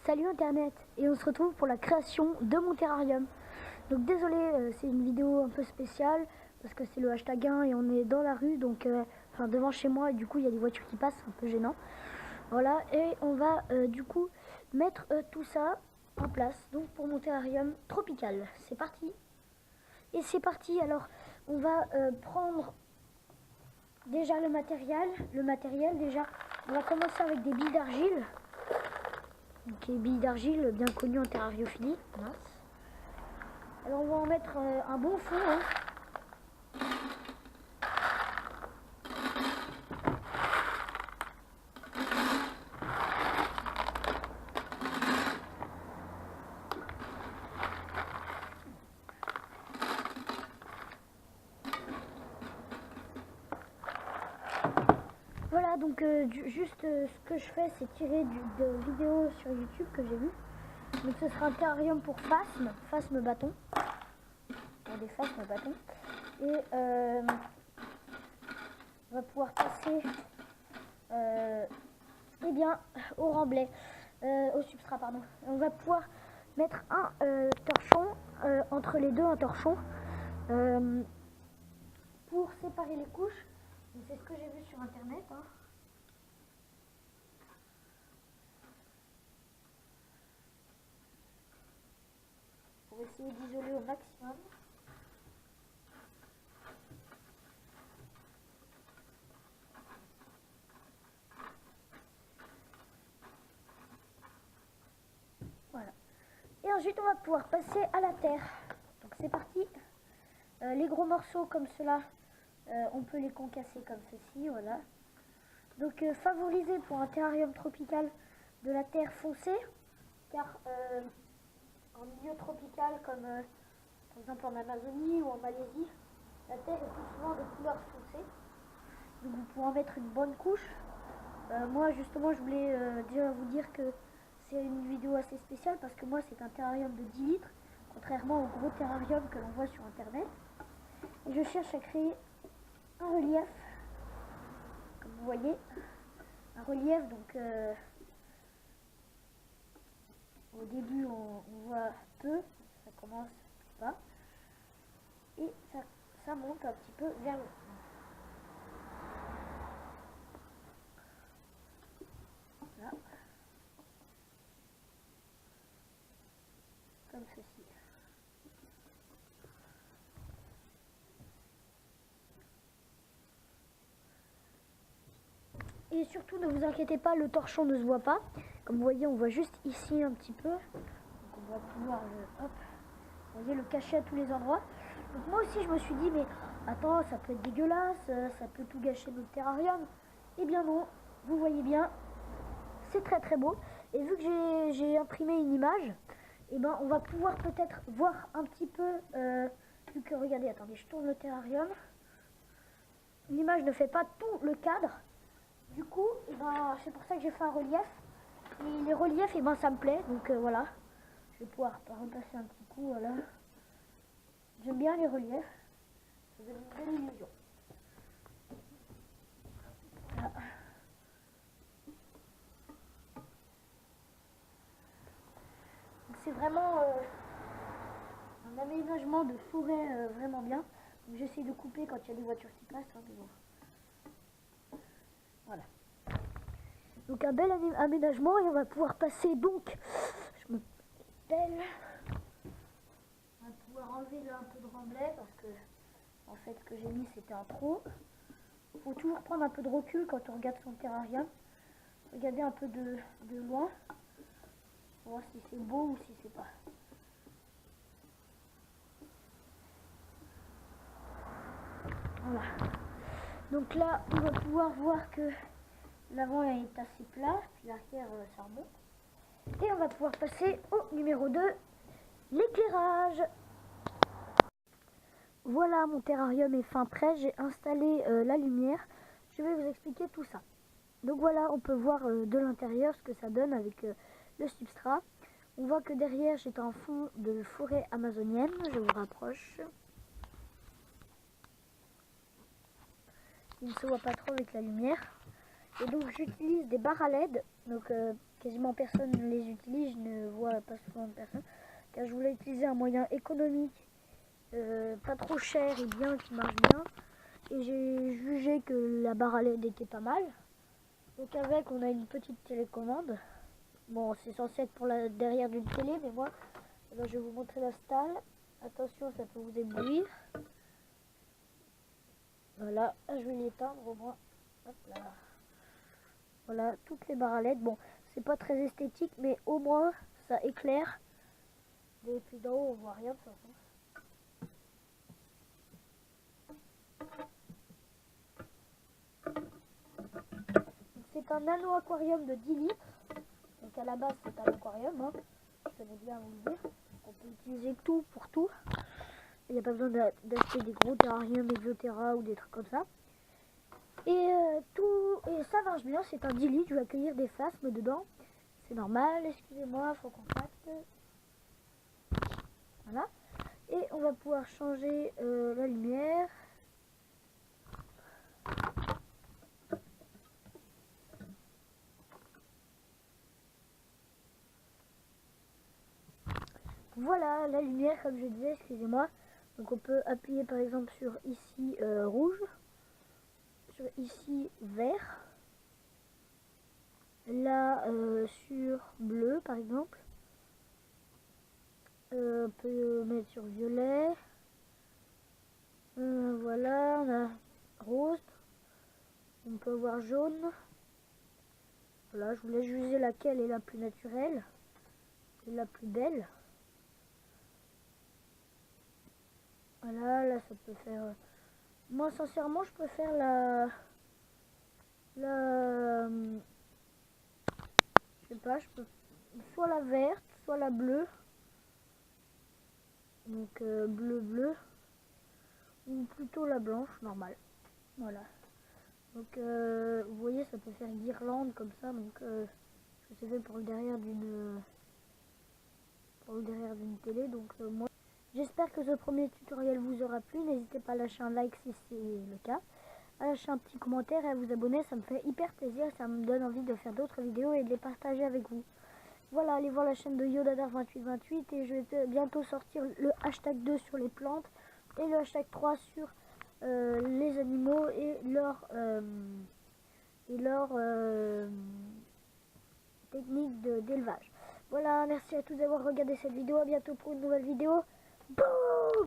Salut internet, et on se retrouve pour la création de mon terrarium. Donc désolé, c'est une vidéo un peu spéciale parce que c'est le #1 et on est dans la rue, donc enfin devant chez moi, et du coup il y a des voitures qui passent, un peu gênant. Voilà, et on va du coup mettre tout ça en place, donc pour mon terrarium tropical. C'est parti. Et c'est parti, alors on va prendre déjà le matériel déjà. On va commencer avec des billes d'argile. Donc les billes d'argile bien connues en terrariophilie. Mince. Alors on va en mettre un bon fond. Hein. Voilà, donc juste ce que je fais, c'est tirer de vidéos sur YouTube que j'ai vues. Donc ce sera un terrarium pour phasme bâton. Pour des phasmes bâton. Et on va pouvoir passer eh bien, au remblai, au substrat, pardon. On va pouvoir mettre un torchon, entre les deux un torchon, pour séparer les couches. C'est ce que j'ai vu sur internet. Hein. Pour essayer d'isoler au maximum. Voilà. Et ensuite on va pouvoir passer à la terre. Donc c'est parti. Les gros morceaux comme cela, on peut les concasser comme ceci, voilà. Donc favoriser pour un terrarium tropical de la terre foncée, car en milieu tropical comme par exemple en Amazonie ou en Malaisie, la terre est plus souvent de couleur foncée. Donc vous pouvez en mettre une bonne couche. Moi justement je voulais déjà vous dire que c'est une vidéo assez spéciale parce que moi c'est un terrarium de 10 litres, contrairement au gros terrarium que l'on voit sur internet. Et je cherche à créer un relief, comme vous voyez, un relief. Donc au début on voit peu, ça commence pas, et ça monte un petit peu vers le fond. Là, comme ceci. Et surtout ne vous inquiétez pas, le torchon ne se voit pas. Comme vous voyez, on voit juste ici un petit peu. Donc on va pouvoir hop, vous voyez, le cacher à tous les endroits. Donc moi aussi je me suis dit, mais attends, ça peut être dégueulasse, ça peut tout gâcher notre terrarium. Eh bien non, vous voyez bien, c'est très très beau. Et vu que j'ai imprimé une image, eh ben on va pouvoir peut-être voir un petit peu, vu que regardez, attendez, je tourne le terrarium. L'image ne fait pas tout le cadre. Du coup, eh ben, c'est pour ça que j'ai fait un relief. Et les reliefs, eh ben, ça me plaît. Donc voilà. Je vais pouvoir repasser un petit coup. Voilà. J'aime bien les reliefs. Ça donne une belle illusion. Voilà. C'est vraiment un aménagement de forêt vraiment bien. J'essaie de couper quand il y a des voitures qui passent. Hein, mais bon. Voilà. Donc un bel aménagement, et on va pouvoir passer donc, je me pèle, on va pouvoir enlever là un peu de remblai parce que en fait ce que j'ai mis c'était un trop. Il faut toujours prendre un peu de recul quand on regarde son terrarium, regarder un peu de loin pour voir si c'est beau ou si c'est pas. Voilà. Donc là on va pouvoir voir que l'avant est assez plat, puis l'arrière ça remonte. Et on va pouvoir passer au numéro 2, l'éclairage. Voilà, mon terrarium est fin prêt, j'ai installé la lumière. Je vais vous expliquer tout ça. Donc voilà, on peut voir de l'intérieur ce que ça donne avec le substrat. On voit que derrière j'ai un fond de forêt amazonienne, je vous rapproche. Il ne se voit pas trop avec la lumière. Et donc j'utilise des barres à LED, donc quasiment personne ne les utilise, je ne vois pas souvent de personnes, car je voulais utiliser un moyen économique, pas trop cher et bien, qui marche bien. Et j'ai jugé que la barre à LED était pas mal. Donc avec, on a une petite télécommande. Bon, c'est censé être pour la derrière d'une télé, mais moi, eh ben, je vais vous montrer la stalle. Attention, ça peut vous éblouir. Voilà, je vais l'éteindre au moins. Hop là. Voilà, toutes les barres à LED. Bon, c'est pas très esthétique, mais au moins, ça éclaire. Depuis d'en haut, on voit rien de toute façon. C'est un nano aquarium de 10 litres. Donc à la base, c'est un aquarium. Hein. Je connais bien vous le dire. On peut utiliser tout pour tout. Il n'y a pas besoin d'acheter des gros terrariums Exotera ou des trucs comme ça. Et ça marche bien. C'est un 10 litres. Je vais accueillir des phasmes dedans. C'est normal. Excusez-moi, faut qu'on contacte. Voilà. Et on va pouvoir changer la lumière. Voilà la lumière, comme je disais, excusez-moi. Donc on peut appuyer par exemple sur ici rouge, sur ici vert, là sur bleu par exemple. On peut mettre sur violet. Voilà, on a rose. On peut avoir jaune. Voilà, je vous laisse juger laquelle est la plus naturelle et la plus belle. Voilà, là ça peut faire... Moi sincèrement je préfère je sais pas, je peux soit la verte, soit la bleue. Donc bleu, ou plutôt la blanche, normale. Voilà. Donc vous voyez, ça peut faire guirlande comme ça. Donc c'est fait pour le derrière d'une télé. Donc moi, j'espère que ce premier tutoriel vous aura plu. N'hésitez pas à lâcher un like si c'est le cas, à lâcher un petit commentaire et à vous abonner. Ça me fait hyper plaisir. Ça me donne envie de faire d'autres vidéos et de les partager avec vous. Voilà, allez voir la chaîne de Yodadar2828 et je vais bientôt sortir le hashtag 2 sur les plantes et le hashtag 3 sur les animaux et leur technique d'élevage. Voilà, merci à tous d'avoir regardé cette vidéo. À bientôt pour une nouvelle vidéo. Boum!